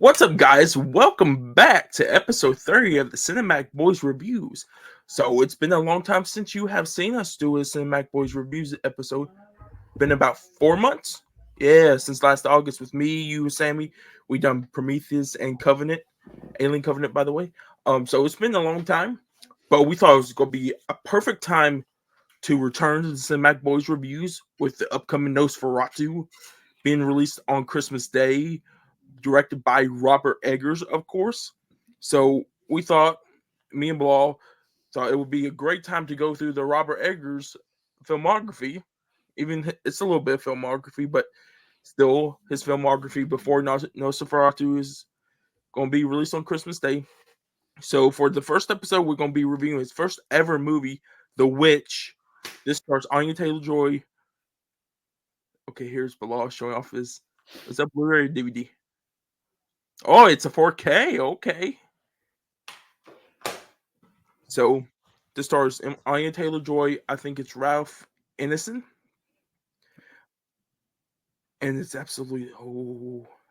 What's up, guys? Welcome back to episode 30 of the Cinematic Boys Reviews. So, it's been a long time since you have seen us do a Cinematic Boys Reviews episode. Been about 4 months? Yeah, since last August with me, you, Sammy. We done Prometheus and Covenant, Alien Covenant, by the way. So it's been a long time, but we thought it was going to be a perfect time to return to the Cinematic Boys Reviews with the upcoming Nosferatu being released on Christmas Day, directed by Robert Eggers, of course. So we thought, me and Bilal thought it would be a great time to go through the Robert Eggers filmography. Even it's a little bit of filmography, but still his filmography before Nosferatu is going to be released on Christmas Day. So for the first episode, we're going to be reviewing his first ever movie, The Witch. This stars Anya Taylor-Joy. Okay, here's Bilal showing off his. Is that Blu-ray or DVD? Oh, it's a 4K. Okay. So this stars Anya Taylor-Joy. I think it's Ralph Ineson, and it's absolutely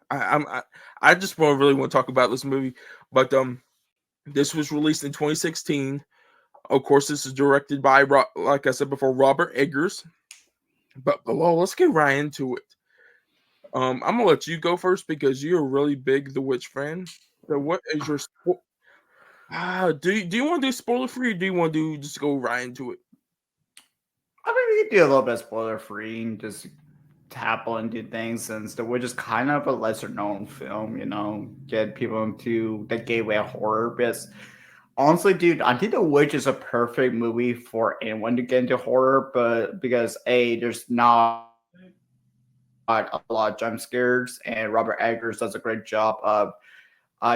I just really want to talk about this movie, but this was released in 2016. Of course, this is directed by, like I said before, Robert Eggers. But below, let's get right into it. I'm gonna let you go first because you're a really big The Witch fan. So, what is your do you want to do spoiler free, or do you want to just go right into it? I mean, we could do a little bit spoiler free and just tap into things since The Witch is kind of a lesser known film, get people into the gateway of horror. Because honestly, dude, I think The Witch is a perfect movie for anyone to get into horror, but because there's not a lot of jump scares, and Robert Eggers does a great job of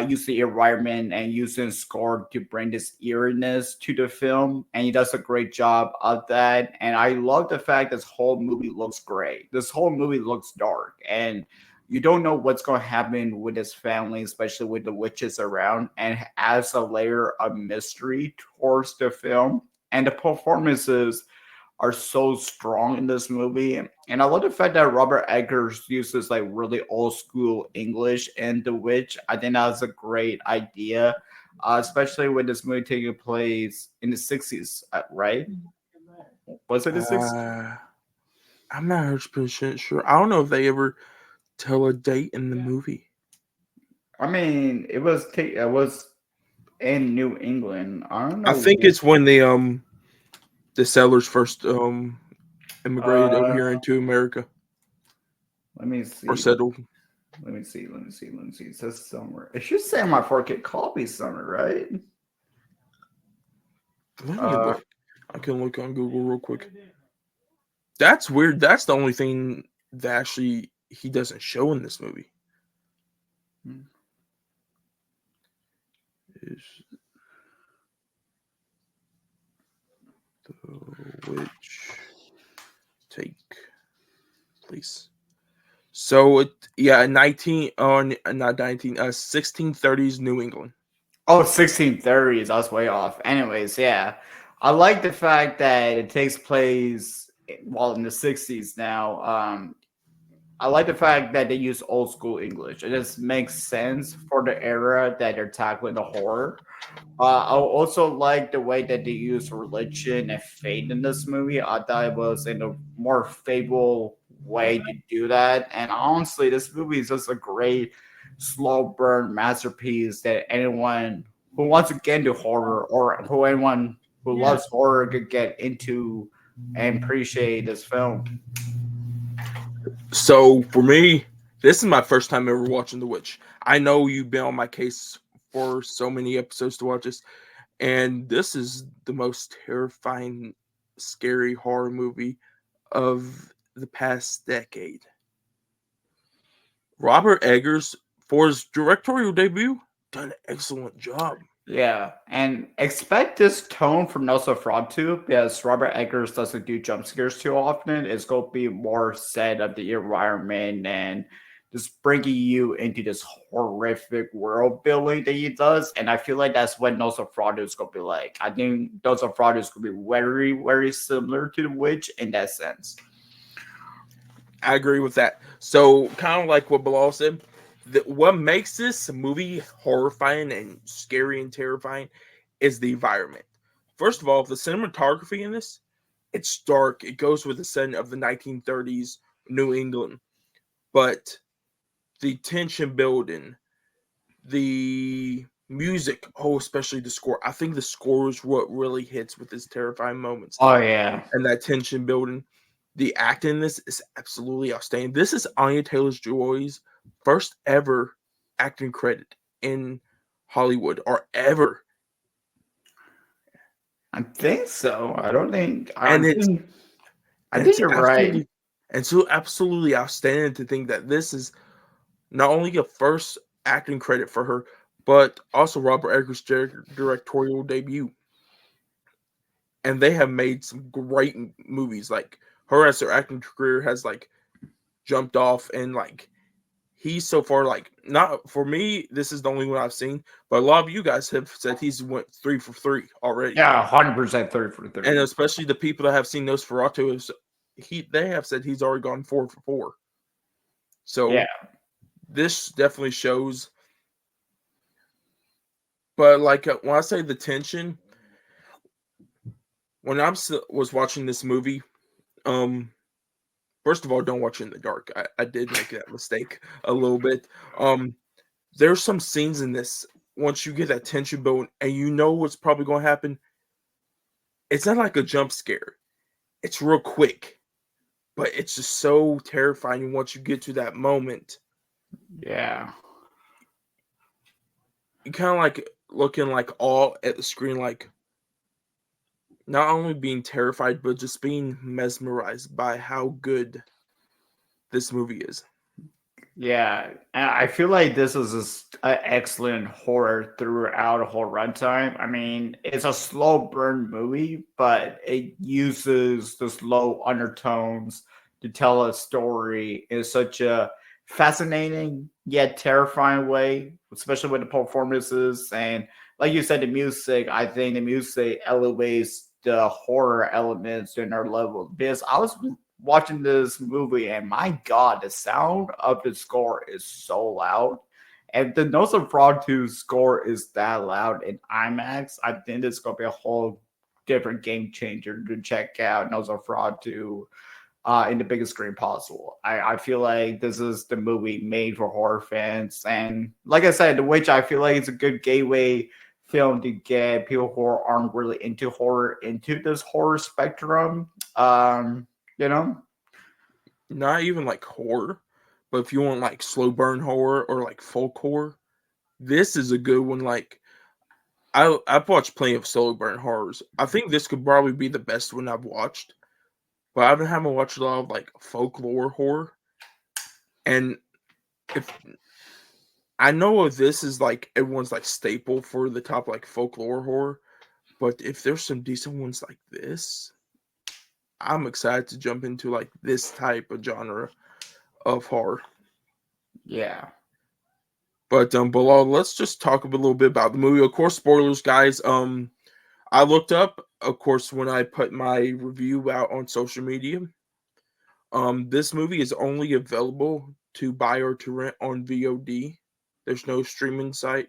use the environment and using score to bring this eeriness to the film, and he does a great job of that. And I love the fact this whole movie looks great. This whole movie looks dark, and you don't know what's going to happen with his family, especially with the witches around, and adds a layer of mystery towards the film. And the performances are so strong in this movie. And I love the fact that Robert Eggers uses like really old school English in The Witch. I think that's a great idea, especially with this movie taking place in the 60s, right? Was it the 60s? Uh, I'm not 100% sure. I don't know if they ever tell a date in the movie. I mean, it was in New England. I don't I know. think it's when the settlers first immigrated over Uh, here into America let me or see. settled. Let me see. It says summer. It should say on my 4K copy summer, right? Let me Uh, look. I can look on Google real quick. That's weird. That's the only thing that actually he doesn't show in this movie. Is the witch take place? So it, yeah, 19 on not 19 1630s New England. Oh, 1630s. I was way off. Anyways, yeah. I like the fact that it takes place while in the 60s now. I like the fact that they use old school English. It just makes sense for the era that they're tackling the horror. I also like the way that they use religion and faith in this movie. I thought it was in a more faithful way to do that. And honestly, this movie is just a great slow burn masterpiece that anyone who wants to get into horror or who anyone who loves horror could get into and appreciate this film. So for me, this is my first time ever watching The Witch. I know you've been on my case for so many episodes to watch this, and this is the most terrifying, scary horror movie of the past decade. Robert Eggers, for his directorial debut, done an excellent job. Yeah, and expect this tone from Nosferatu because Robert Eggers doesn't do jump scares too often. It's going to be more set of the environment and just bringing you into this horrific world building that he does. And I feel like that's what Nosferatu is going to be like. I think Nosferatu is going to be very, very similar to The Witch in that sense. I agree with that. So, kind of like what Bilal said, what makes this movie horrifying and scary and terrifying is the environment. First of all, the cinematography in this, it's dark. It goes with the setting of the 1930s New England, but the tension building, the music, oh, especially the score. I think the score is what really hits with these terrifying moments Oh yeah. and that tension building. The acting in this is absolutely outstanding. This is Anya Taylor-Joy's first ever acting credit in Hollywood or ever, I think so. I don't think. and I think it's you're right. absolutely and so absolutely outstanding to think that this is not only a first acting credit for her, but also Robert Eggers' directorial debut. And they have made some great movies. Like her as her acting career has like jumped off, and like he's so far like not for me. This is the only one I've seen, but a lot of you guys have said he's went 3 for 3 already, Yeah, 100% 30 for and 30. especially the people that have seen Nosferatu, they have said he's already gone 4 for 4. Yeah. So this definitely shows. But like when I say the tension, when was watching this movie, um, first of all, don't watch it in the dark. I did make that mistake a little bit. There's some scenes in this once you get that tension built and you know what's probably going to happen. It's not like a jump scare. It's real quick, but it's just so terrifying once you get to that moment. Yeah. You kind of like looking like all at the screen, like not only being terrified, but just being mesmerized by how good this movie is. Yeah, and I feel like this is just an excellent horror throughout the whole runtime. I mean, it's a slow burn movie, but it uses the slow undertones to tell a story in such a fascinating yet terrifying way, especially with the performances and, like you said, the music. I think the music elevates the horror elements in our level because I was watching this movie, and my god, the sound of the score is so loud. And the Nosferatu score is that loud in IMAX. I think it's gonna be a whole different game changer to check out Nosferatu in the biggest screen possible. I feel like this is the movie made for horror fans, and like I said, which I feel like it's a good gateway film to get people who aren't really into horror into this horror spectrum. You know, Not even like horror, but if you want like slow burn horror or like folk horror, this is a good one. Like I've watched plenty of slow burn horrors. I think this could probably be the best one I've watched, but I haven't watched a lot of like folklore horror. And if I know this is like everyone's like staple for the top like folklore horror, but if there's some decent ones like this, I'm excited to jump into like this type of genre of horror. yeah. But Bilal, let's just talk a little bit about the movie. Of course, spoilers, guys. I looked up, of course, when I put my review out on social media. This movie is only available to buy or to rent on VOD. There's no streaming site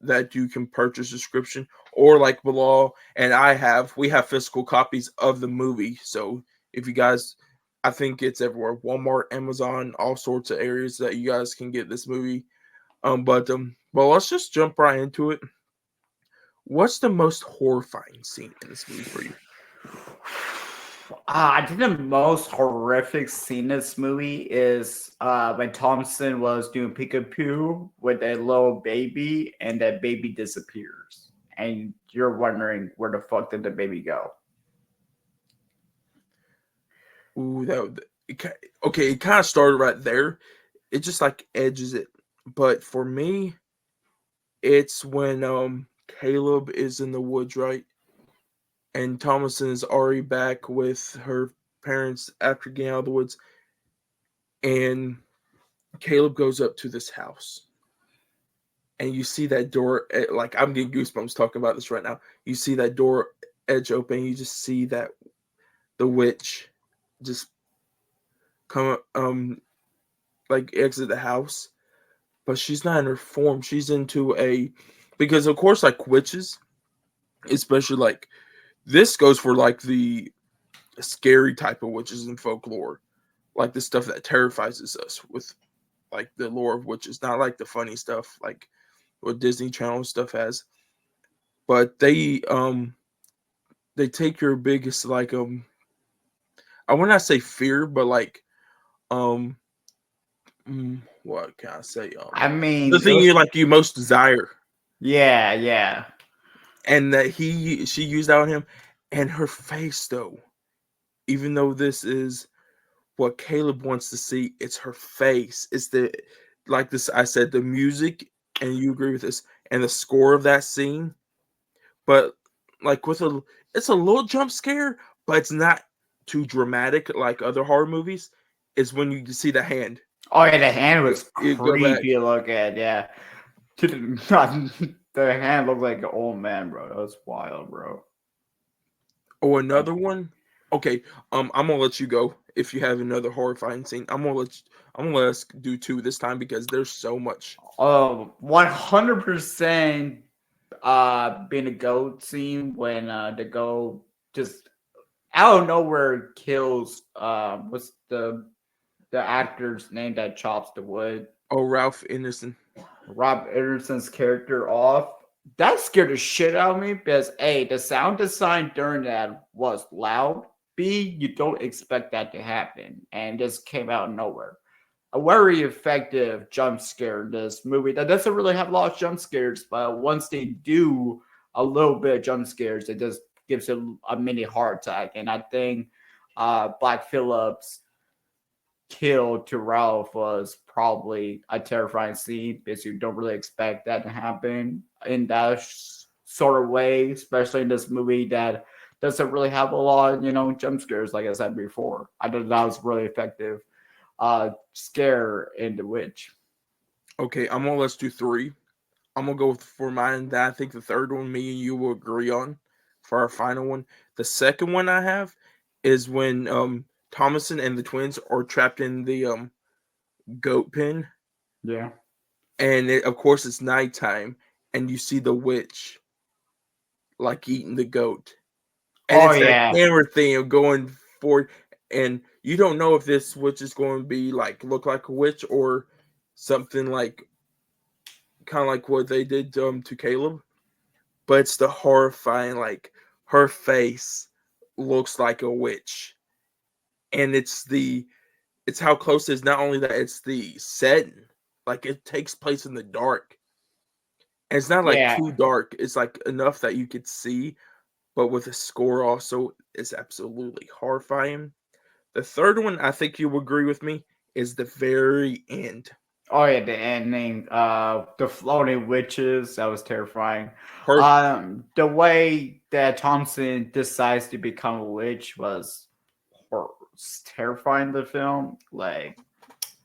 that you can purchase subscription, or like Bilal and we have physical copies of the movie. So if you guys, I think it's everywhere, Walmart, Amazon, all sorts of areas that you guys can get this movie. Well, let's just jump right into it. What's the most horrifying scene in this movie for you? I think the most horrific scene in this movie is when Thompson was doing peekaboo with a little baby, and that baby disappears, and you're wondering where the fuck did the baby go? Ooh, okay. It kind of started right there. It just like edges it, but for me, it's when Caleb is in the woods, right, and Thomason is already back with her parents after getting out of the woods, and Caleb goes up to this house, and you see that door. Like I'm getting goosebumps talking about this right now. You see that door edge open. You just see that the witch just come like exit the house. but she's not in her form. She's into a because of course like witches, especially like this goes for like the scary type of witches in folklore, like the stuff that terrifies us with like the lore of witches, not like the funny stuff like what Disney Channel stuff has. But they take your biggest like I would not say fear, but like um what can I say I the mean, it thing was, you most desire, yeah, yeah. and that she used that on him, and her face though, even though this is what Caleb wants to see, it's her face. It's the like this I said the music, and you agree with this, and the score of that scene, but like with a it's a little jump scare, but it's not too dramatic like other horror movies. Is when you see the hand. Oh yeah, the hand was You go back. creepy to look at. Yeah, the hand looked like an old man, bro. That was wild, bro. Oh, another one. Okay, I'm gonna let you go if you have another horrifying scene. I'm gonna let us do two this time because there's so much. 100%. Being a goat scene when the goat just out of nowhere kills what's the actor's name that chops the wood, Oh, Ralph Innocent. Rob Anderson's character off. That scared the shit out of me because A, the sound design during that was loud. B, you don't expect that to happen and just came out of nowhere. A very effective jump scare in this movie that doesn't really have a lot of jump scares, but once they do a little bit of jump scares, it just gives it a mini heart attack. And I think Black Phillip's kill to Ralph was probably a terrifying scene because you don't really expect that to happen in that sort of way, especially in this movie that doesn't really have a lot of, jump scares, like I said before. I thought that was really effective scare in The Witch. Okay, I'm gonna let's do three. I'm gonna go for mine. That I think the third one, me and you will agree on for our final one. The second one I have is when Thomason and the twins are trapped in the goat pen, Yeah. and of course it's nighttime, and you see the witch like eating the goat, and Oh it's that yeah. camera thing of going forward, and you don't know if this witch is going to be like look like a witch or something like kind of like what they did to Caleb, but it's the horrifying like her face looks like a witch, and it's how close it is. Not only that, it's the setting, like it takes place in the dark, and it's not like Yeah. too dark. It's like enough that you could see, but with the score also is absolutely horrifying. The third one, I think you will agree with me, is the very end. Oh yeah, the ending, the floating witches, that was terrifying. Her The way that Thompson decides to become a witch was terrifying. The film, like,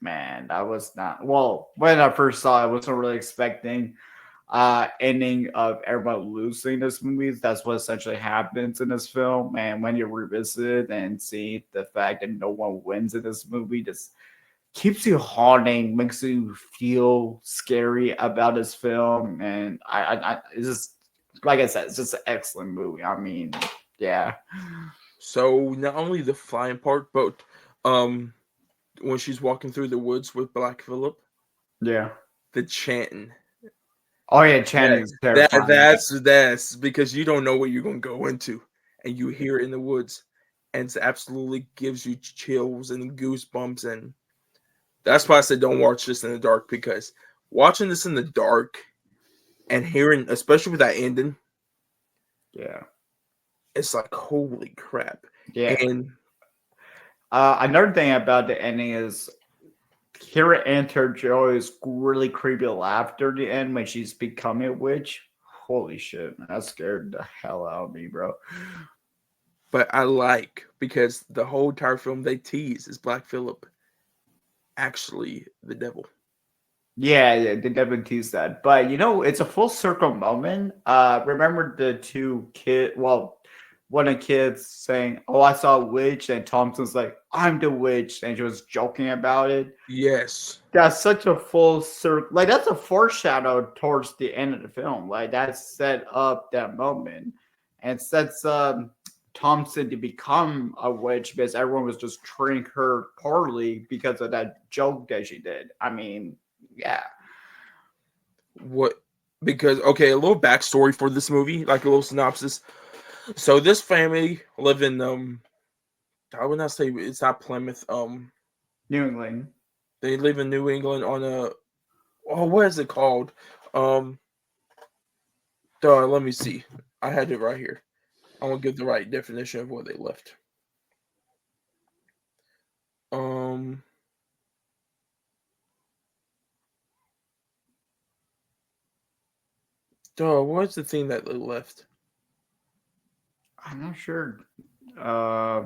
man, that was not well. When I first saw it, I wasn't really expecting ending of everybody losing this movie. That's what essentially happens in this film. And when you revisit it and see the fact that no one wins in this movie, just keeps you haunting, makes you feel scary about this film, and it's just like I said, it's just an excellent movie. I mean, yeah, so not only the flying part, but um when she's walking through the woods with Black Phillip, yeah. the chanting. Oh yeah, That Channing's terrifying. that's because you don't know what you're gonna go into, and you hear it in the woods, and it absolutely gives you chills and goosebumps, and that's why I said don't watch this in the dark because watching this in the dark and hearing, especially with that ending, Yeah, it's like holy crap. yeah. And Another thing about the ending is Kira enter Joy's really creepy laughter at the end when she's becoming a witch. Holy shit, man, that scared the hell out of me, bro. but I like because the whole entire film they tease is Black Phillip actually the devil. Yeah, yeah, they definitely tease that. But it's a full circle moment. Remember the two kid well, one of the kids saying, "Oh, I saw a witch," and Thompson's like, "I'm the witch," and she was joking about it. Yes. That's such a full circle. Like that's a foreshadow towards the end of the film. Like that set up that moment and sets Thompson to become a witch because everyone was just treating her poorly because of that joke that she did. I mean, yeah, What? Because okay, a little backstory for this movie, like a little synopsis. So this family live in I would not say it's not Plymouth. New England. They live in New England on a what is it called? Um, let me see. I had it right here. I want to give the right definition of where they left. Um, what's the thing that they left? I'm not sure. Uh,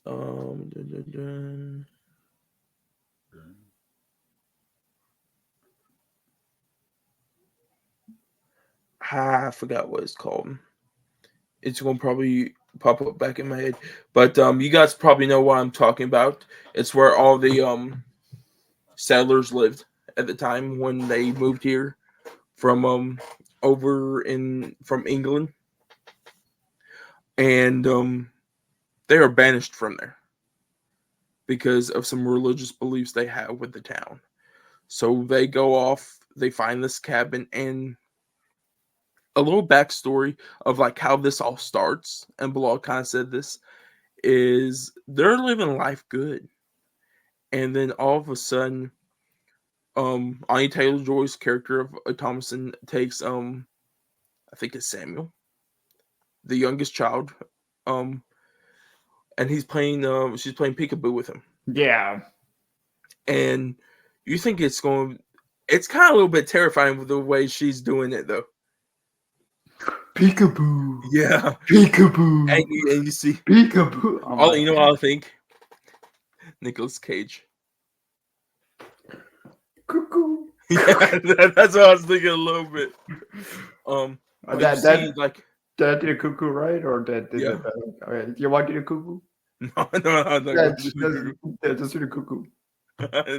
Dun, dun, dun. I forgot what it's called. It's gonna probably pop up back in my head, but you guys probably know what I'm talking about. It's where all the settlers lived at the time when they moved here from over in from England, and they are banished from there because of some religious beliefs they have with the town. So they go off, they find this cabin, and a little backstory of like how this all starts. And Bilal kind of said this is they're living life good, and then all of a sudden, Anya Taylor Joy's character of Thomason takes I think it's Samuel, the youngest child, um, and he's playing she's playing peekaboo with him, yeah. and you think it's kind of a little bit terrifying with the way she's doing it though. Peekaboo. Yeah, Peekaboo. and you see Peekaboo. Oh all my you know. I think Nicolas Cage. cuckoo. Yeah, that's what I was thinking a little bit. But you That see, like, did I do the cuckoo right or did yeah, it better? Okay. You want to do the cuckoo? no, no, I'm not Yeah, going to just do the cuckoo.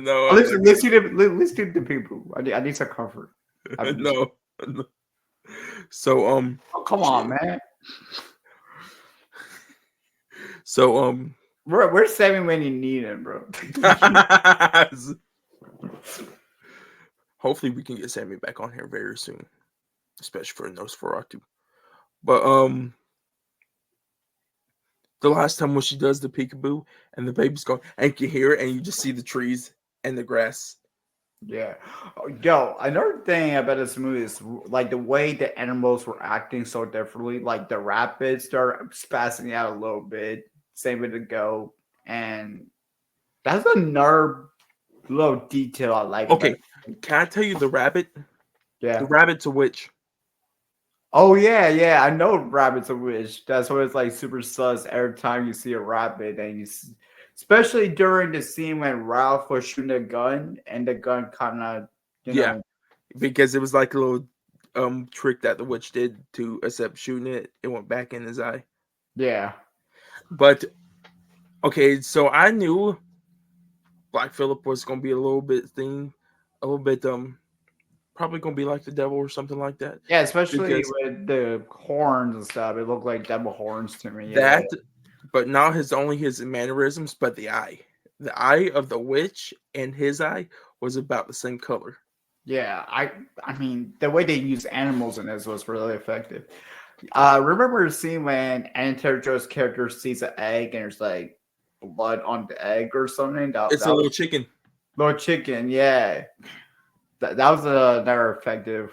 no, I'm Listen, not let's do the people. I need some comfort. no, no. So Oh, come on, man. so Where's Sammy when you need him, bro? hopefully we can get Sammy back on here very soon, especially for Nosferatu. But the last time when she does the peekaboo and the baby's gone and you can hear it and you just see the trees and the grass. Yeah. Oh, yo, another thing about this movie is like the way the animals were acting so differently. Like the rabbits start spazzing out a little bit. Same with the goat. And that's another little detail I like about Okay, it. can I tell you the rabbit? The Yeah. rabbit's a witch. Oh yeah, yeah. I know rabbits a witch. That's why it's like super sus every time you see a rabbit, and especially during the scene when Ralph was shooting a gun, and the gun kind of, you Yeah, know, because it was like a little trick that the witch did to accept shooting it. It went back in his eye. yeah, But okay, so I knew Black Phillip was gonna be a little bit probably gonna be like the devil or something like that. yeah. Especially Because with the horns and stuff, it looked like devil horns to me. Yeah, that, but not his mannerisms, but the eye. The eye of the witch and his eye was about the same color. yeah. I mean, the way they use animals in this was really effective. Remember the scene when Anna Joe's character sees an egg and there's like blood on the egg or something? It's That a was little chicken. little chicken, yeah. That was another effective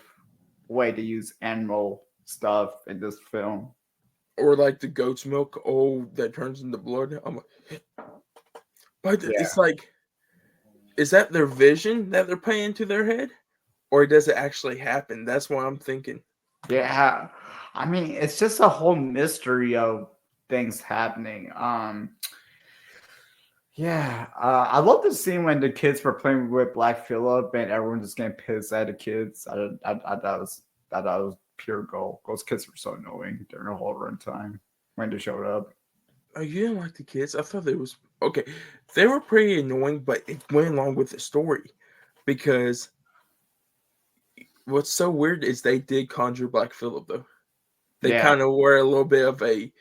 way to use animal stuff in this film. Or like the goat's milk, that turns into blood. But Yeah. it's like, is that their vision that they're playing into their head? Or does it actually happen? That's what I'm thinking. Yeah. I mean, it's just a whole mystery of things happening. Yeah, I love the scene when the kids were playing with Black Phillip and everyone just getting pissed at the kids. I thought that was pure gold. Those kids were so annoying during the whole runtime when they showed up. Oh, you didn't like the kids? I thought they was okay. They were pretty annoying, but it went along with the story because what's so weird is they did conjure Black Phillip though. They Yeah, kind of were a little bit of a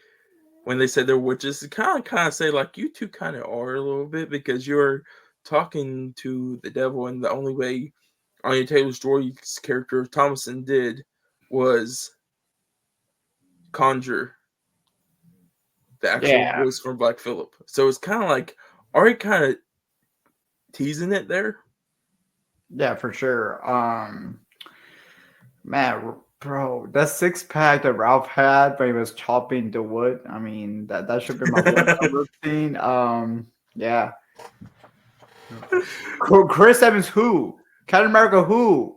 when they said they're witches. Kind of say like you two kind of are a little bit because you're talking to the devil, and the only way Anya Taylor-Joy's character Thomason did was conjure the actual yeah, voice from Black Phillip. So it's kind of like already kind of teasing it there. yeah, for sure. Man, bro, that six pack that Ralph had when he was chopping the wood. I mean, that should be my one routine. Yeah. Chris Evans, who? Captain America, who?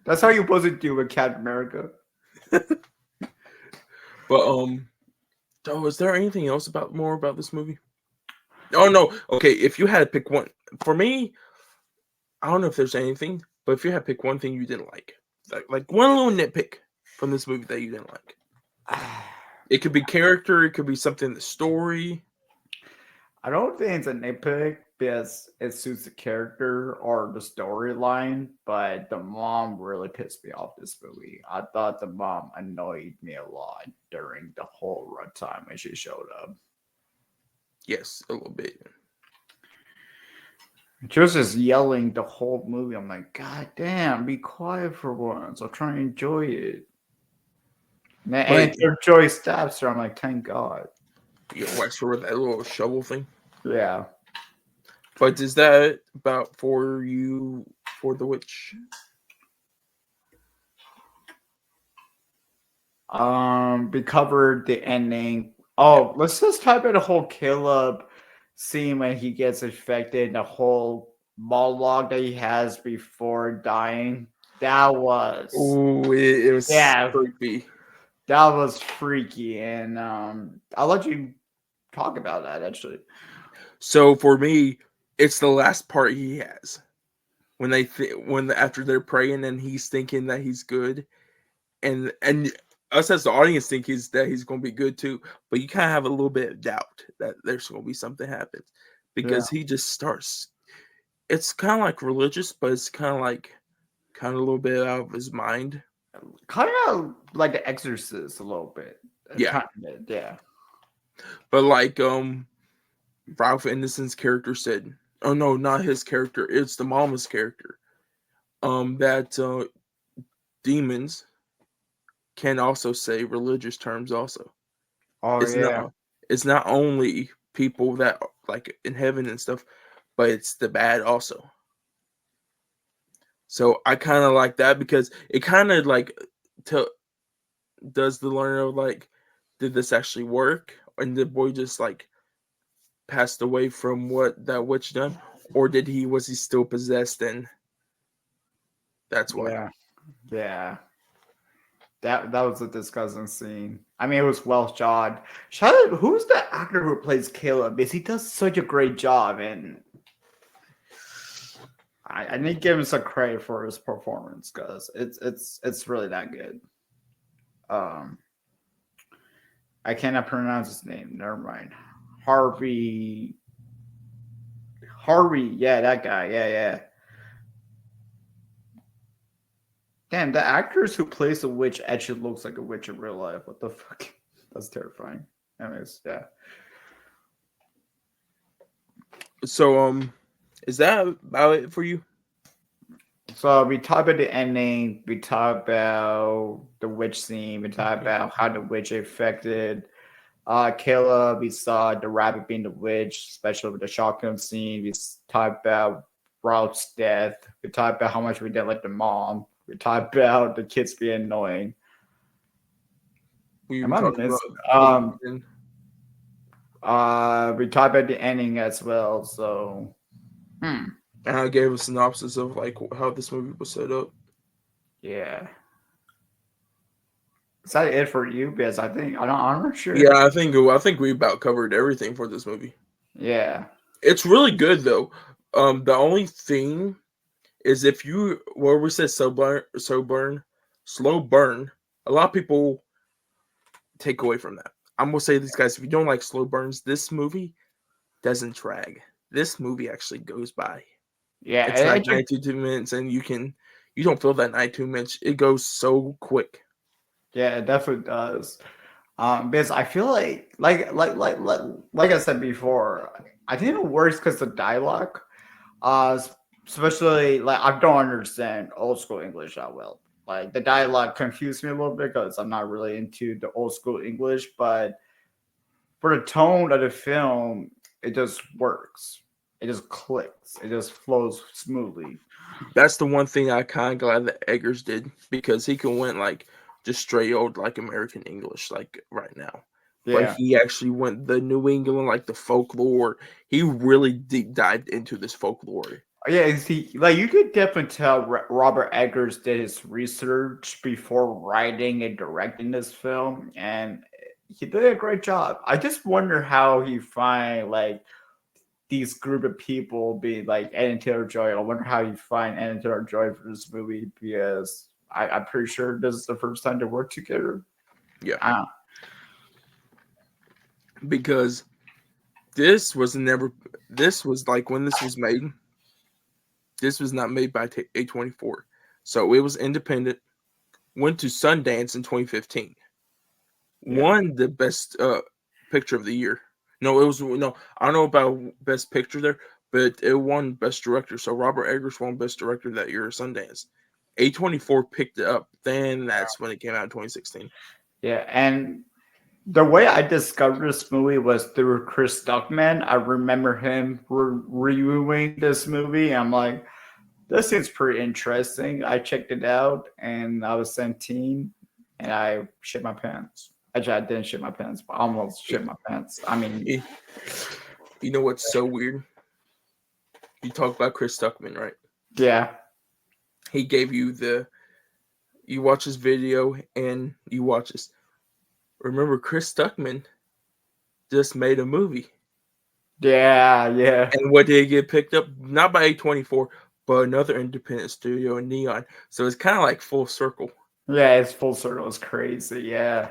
That's how you're supposed to do with Captain America. But oh, is there anything else more about this movie? Oh no. Okay, if you had to pick one, for me, I don't know if there's anything, but if you had to pick one thing you didn't like one little nitpick from this movie that you didn't like, it could be character, it could be something in the story. I don't think it's a nitpick because it suits the character or the storyline, but the mom really pissed me off this movie. I thought the mom annoyed me a lot during the whole runtime when she showed up. Yes, a little bit. She was just yelling the whole movie. I'm like, God damn, be quiet for once. I'll try and enjoy it. But And her Joy stabs her. I'm like, thank God. you wax her with that little shovel thing. Yeah. But is that about for you for the witch? We covered the ending. Oh, let's just type in the whole Caleb scene when he gets infected, the whole monologue that he has before dying. That was Oh, it was creepy. That was freaky, and I'll let you talk about that actually. So for me, it's the last part he has when after they're praying and he's thinking that he's good, and us as the audience think that he's going to be good too, but you kind of have a little bit of doubt that there's going to be something happens because he just starts. It's kind of like religious, but it's kind of a little bit out of his mind. Kind of like The Exorcist a little bit. Yeah. Yeah. But like Ralph Innocent's character said, oh no, not his character, it's the mama's character. That demons can also say religious terms also. Oh It's yeah. not only people that like in heaven and stuff, but it's the bad also. So I kind of like that because it kind of like does the learner of like, did this actually work? And the boy just like passed away from what that witch done, or was he still possessed? And that's why. Yeah. That was a disgusting scene. I mean, it was well shot. Shout out, who's the actor who plays Caleb? Because he does such a great job, and I need to give him some credit for his performance because it's really that good. I cannot pronounce his name. Never mind. Harvey. Yeah, that guy. Yeah. Damn, the actress who plays the witch actually looks like a witch in real life. What the fuck? That's terrifying. Anyways, yeah. So is that about it for you? So we talk about the ending. We talk about the witch scene. We talk about how the witch affected Caleb. We saw the rabbit being the witch, especially with the shotgun scene. We talked about Ralph's death. We talked about how much we didn't like the mom. We talked about the kids being annoying. We Am I talking missing? about We talked about the ending as well. So, and I gave a synopsis of like how this movie was set up. yeah. Is that it for you? Because I'm not sure. Yeah, I think we about covered everything for this movie. Yeah. It's really good though. The only thing is if you we said slow burn, a lot of people take away from that. I'm gonna say this, guys. If you don't like slow burns, this movie doesn't drag. This movie actually goes by. Yeah, It's like it took 92 minutes, and you don't feel that 92 minutes. It goes so quick. yeah, it definitely does. Because I feel like I said before, I think it works because the dialogue, especially like I don't understand old school English that well. Like the dialogue confused me a little bit because I'm not really into the old school English, but for the tone of the film, it just works. It just clicks. It just flows smoothly. That's the one thing I kind of glad that Eggers did because he can went like just straight old like American English like right now, but Yeah. he actually went the New England like the folklore. He really deep dived into this folklore. Yeah, see, like you could definitely tell Robert Eggers did his research before writing and directing this film, and he did a great job. I just wonder how he find like these group of people be like Anna Taylor Joy. I wonder how you find Anna Taylor Joy for this movie because I'm pretty sure this is the first time they work together. Yeah, I don't, because this was never. This was like when this was made. This was not made by A24, so it was independent. Went to Sundance in 2015. yeah. Won the best picture of the year. No, it was no. I don't know about best picture there, but it won best director. So Robert Eggers won best director that year at Sundance. A24 picked it up. Then that's when it came out in 2016. Yeah, and the way I discovered this movie was through Chris Duckman. I remember him reviewing this movie. I'm like, this seems pretty interesting. I checked it out, and I was 17, and I shit my pants. Actually, I didn't shit my pants, but I almost shit my pants. I mean, You know what's so weird? You talk about Chris Stuckman, right? yeah, He gave you you watch his video and you watch this. Remember, Chris Stuckman just made a movie. yeah. And what did it get picked up? Not by A24, but another independent studio in Neon. So it's kind of like full circle. Yeah, it's full circle. It's crazy. Yeah.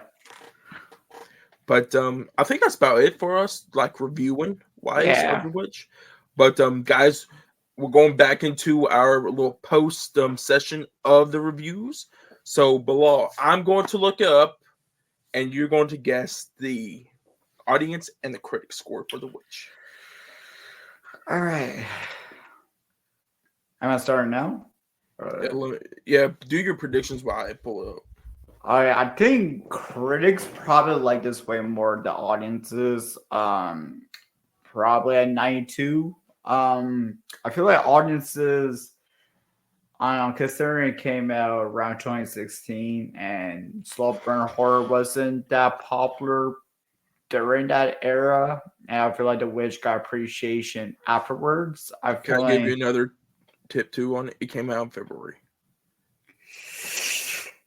But I think that's about it for us, like reviewing wise of Yeah. the Witch. But guys, we're going back into our little post session of the reviews. So Bilal, I'm going to look it up, and you're going to guess the audience and the critic score for the Witch. All right. Am I starting now? Yeah, do your predictions while I pull it up. I think critics probably like this way more than the audiences. Probably at 92. I feel like audiences, I don't know, considering it came out around 2016 and slow burn horror wasn't that popular during that era, and I feel like The Witch got appreciation afterwards. I Can feel I give you like, another tip too on it? It came out in February.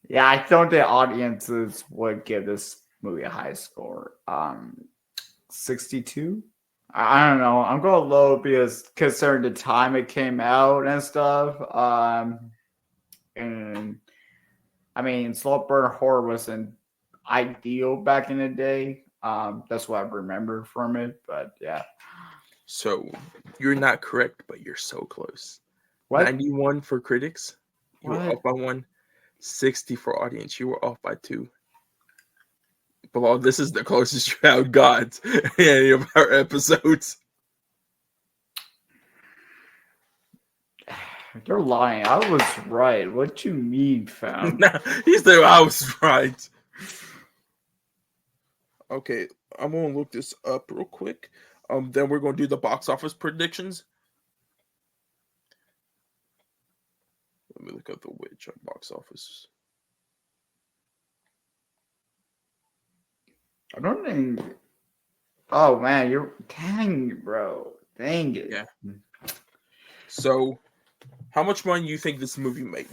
yeah, I don't think audiences would give this movie a high score. 62. I don't know. I'm going low because considering the time it came out and stuff. And I mean, slow burn horror wasn't ideal back in the day. That's what I remember from it. But yeah, So you're not correct, but you're so close. what? 91 for critics. You were What? off by one. 60 for audience. You were off by two. Bilal, this is the closest you have got in any of our episodes. You're lying. I was right. What you mean, fam? Nah, he said I was right. Okay, I'm gonna look this up real quick. Then we're gonna do the box office predictions. Let me look up the Witch on box office. I don't think. Oh man, you're dang, bro. Dang it. Yeah. So, how much money do you think this movie made?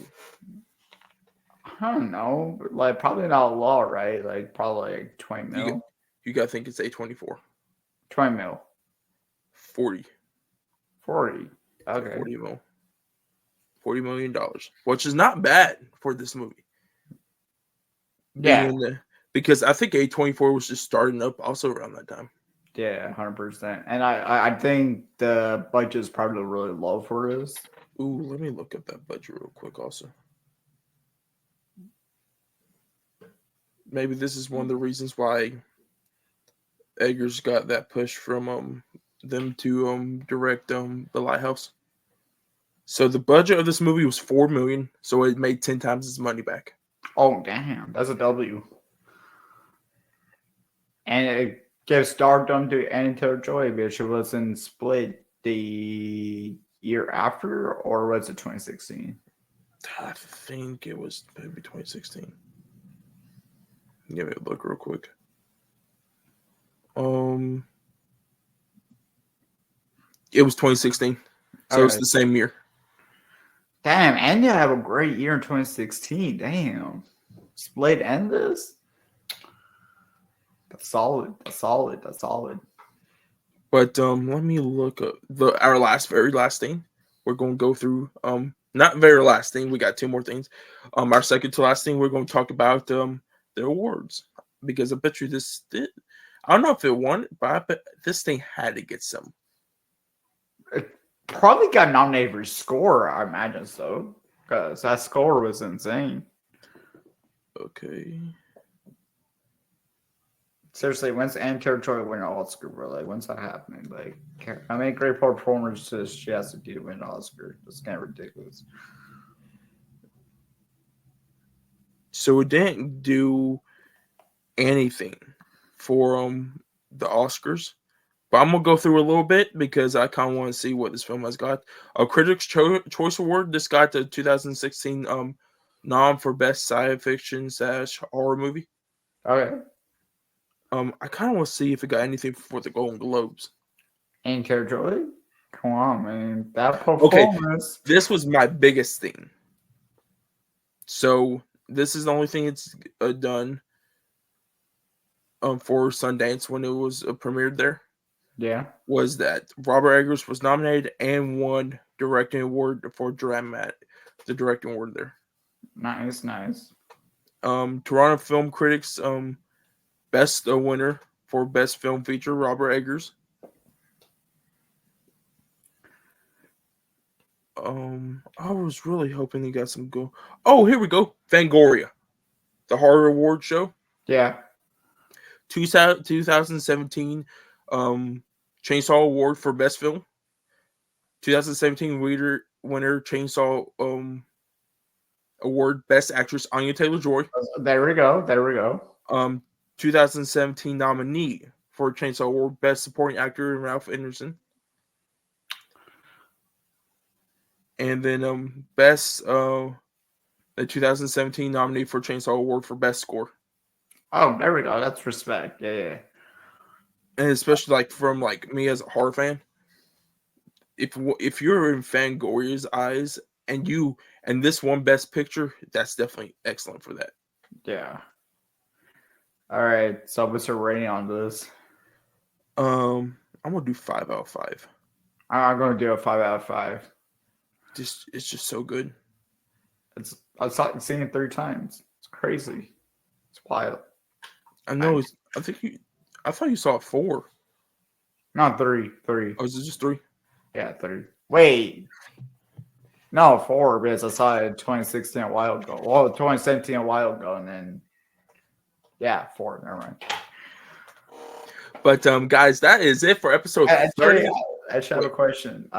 I don't know. Like probably not a lot, right? Like probably like 20 You mil. you gotta think it's A24. 20 mil. 40. 40. It's a Okay. 40 mil. $40 million, which is not bad for this movie. Yeah, because I think A24 was just starting up also around that time. yeah, 100%. And I think the budget is probably really low for this. Ooh, let me look up that budget real quick also. Maybe this is one of the reasons why Eggers got that push from them to direct The Lighthouse. So the budget of this movie was $4 million, so it made 10 times its money back. Oh damn, that's a W. And it gives stardom to Anya Joy because she was in Split the year after, or was it 2016? I think it was maybe 2016. Give me a look real quick. Um, it was 2016, so it's Okay. the same year. Damn, Anya have a great year in 2016. Damn. Split and this? That's solid. That's solid. That's solid. But let me look up our very last thing. We're going to go through not very last thing. We got two more things. Our second to last thing, we're going to talk about the awards, because I bet you I don't know if it won, but I bet this thing had to get some. It probably got nominated for score, I imagine so. Because that score was insane. Okay. Seriously, when's Anne Territory win an Oscar, bro? Like, when's that happening? Like, how many great performances she has to do to win an Oscar? That's kind of ridiculous. So it didn't do anything for the Oscars. But I'm gonna go through a little bit because I kind of want to see what this film has got. A Critics' Choice Award. This got the 2016 nom for Best Science Fiction / Horror Movie. Okay. I kind of want to see if it got anything for the Golden Globes. Anne Territory? Come on, man. That Okay, performance. this was my biggest thing. So this is the only thing it's done for Sundance when it was premiered there. Yeah. Was that Robert Eggers was nominated and won directing award for the directing award there. Nice, nice. Toronto Film Critics best winner for best film feature, Robert Eggers. I was really hoping he got some go. Oh, here we go. Fangoria, the horror award show. Yeah. 2017 Chainsaw Award for best film. 2017 winner Chainsaw Award Best Actress Anya Taylor-Joy. There we go. There we go. 2017 nominee for Chainsaw Award Best Supporting Actor Ralph Anderson. And then best the 2017 nominee for Chainsaw Award for Best Score. Oh, there we go. That's respect. Yeah, yeah. And especially like from like me as a horror fan, if you're in Fangoria's eyes and this one Best Picture, that's definitely excellent for that. Yeah. All right. So what's your rating on this? I'm gonna do 5 out of 5. I'm going to do a 5 out of 5. It's just so good. I've seen it 3 times. It's crazy. It's wild. I know. I thought you saw it 4. Not 3. 3. Oh, is it just 3? Yeah, 3. Wait. No, 4 because I saw it in 2016 a while ago. Well, 2017 a while ago, and then 4. Never mind. But guys, that is it for episode 30. I actually have a question.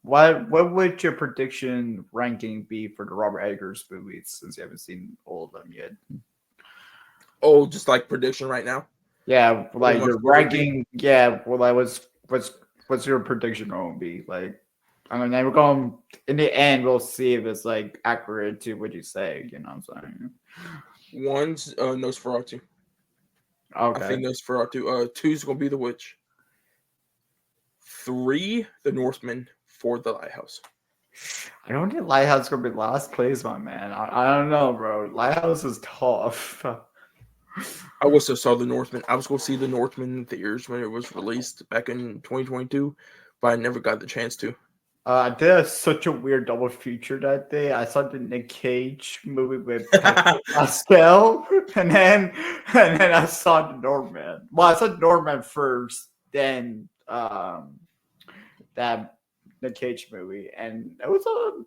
What would your prediction ranking be for the Robert Eggers movies since you haven't seen all of them yet? Oh, just like prediction right now. Yeah, like your ranking. Yeah, well, like what's your prediction going to be? Like, I mean, then we're going in the end. We'll see if it's like accurate to what you say. You know what I'm saying? 1's Nosferatu. Okay. I think Nosferatu. 2's gonna be The Witch. 3, The Northman. 4, The Lighthouse. I don't think Lighthouse is gonna be last place, my man. I don't know, bro. Lighthouse is tough. I also saw The Northman. I was going to see The Northman in theaters when it was released back in 2022, but I never got the chance to. I did such a weird double feature that day. I saw the Nick Cage movie with Pedro Pascal, and then I saw the Norman. Well, I saw the Norman first, then that Nick Cage movie, and it was a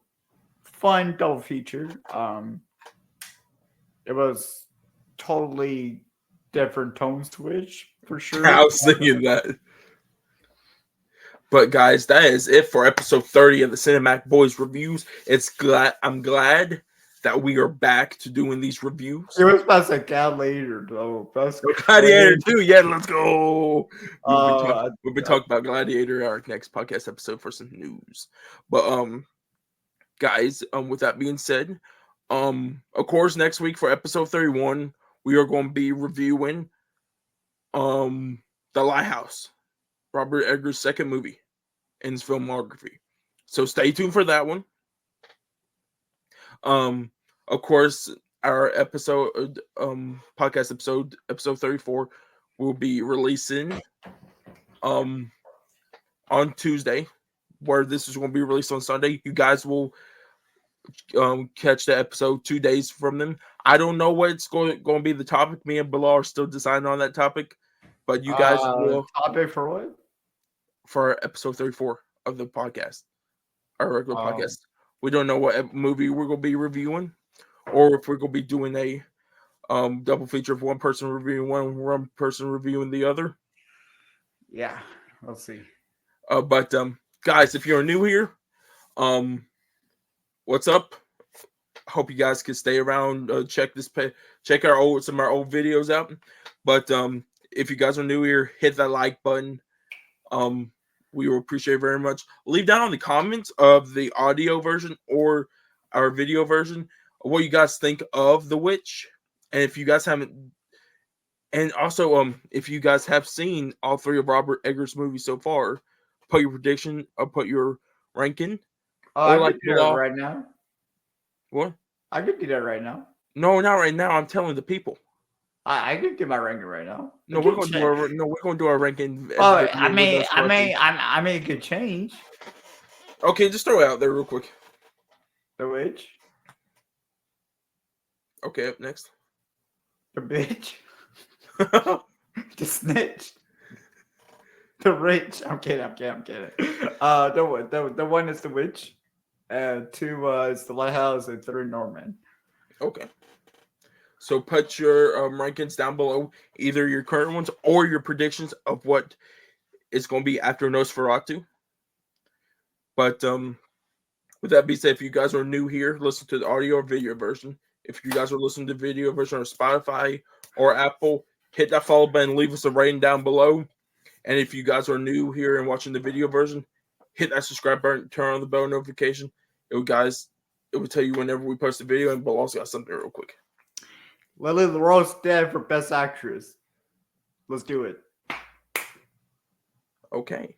fun double feature. It was totally different tone switch for I sure. was thinking that. But guys, that is it for episode 30 of the Cinemac Boys reviews. I'm glad that we are back to doing these reviews. It was about a guy later though. That's Gladiator crazy. 2, yeah, let's go. Uh, We've been talking about Gladiator our next podcast episode for some news. But guys, with that being said, of course next week for episode 31, we are going to be reviewing The Lighthouse, Robert Eggers' second movie in his filmography. So stay tuned for that one. Of course, our podcast episode 34 will be releasing on Tuesday, where this is going to be released on Sunday. You guys will catch the episode 2 days from them. I don't know what's going to be the topic. Me and Bilal are still deciding on that topic, but you guys will topic for what? For episode 34 of the podcast, our regular Um, podcast. We don't know what movie we're going to be reviewing, or if we're going to be doing a double feature of one person reviewing one person reviewing the other. Yeah, we'll see. But guys, if you're new here, what's up? Hope you guys can stay around. Check check some of our old videos out. But if you guys are new here, hit that like button. We will appreciate it very much. Leave down in the comments of the audio version or our video version what you guys think of The Witch, and if you guys haven't, and also if you guys have seen all three of Robert Eggers' movies so far, put your prediction or put your ranking, Oh, or I like could do that Bilal. right now. What? I could do that right now. No, not right now. I'm telling the people. I could do my ranking right now. No, we're going to do our ranking. Oh, I mean, it could change. Okay, just throw it out there real quick. The witch, Okay, up next. the bitch, the snitch, the rich. I'm kidding. The one is the witch. Two is the lighthouse, and three Norman. Okay. So put your rankings down below, either your current ones or your predictions of what is going to be after Nosferatu. But with that being said, if you guys are new here, listen to the audio or video version. If you guys are listening to the video version on Spotify or Apple, hit that follow button, leave us a rating down below. And if you guys are new here and watching the video version, hit that subscribe button, turn on the bell notification. It will tell you whenever we post a video. And Bilal's got something real quick. Lily LaRose dead for Best Actress. Let's do it. Okay.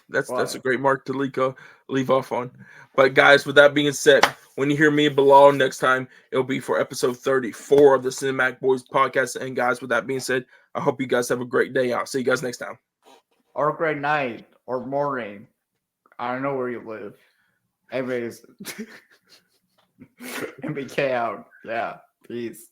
That's a great mark to leave off on. But guys, with that being said, when you hear me and Bilal next time, it'll be for episode 34 of the Cinemac Boys podcast. And guys, with that being said, I hope you guys have a great day. I'll see you guys next time. Or a great night or morning. I don't know where you live. Anyways, MBK out. Yeah. Peace.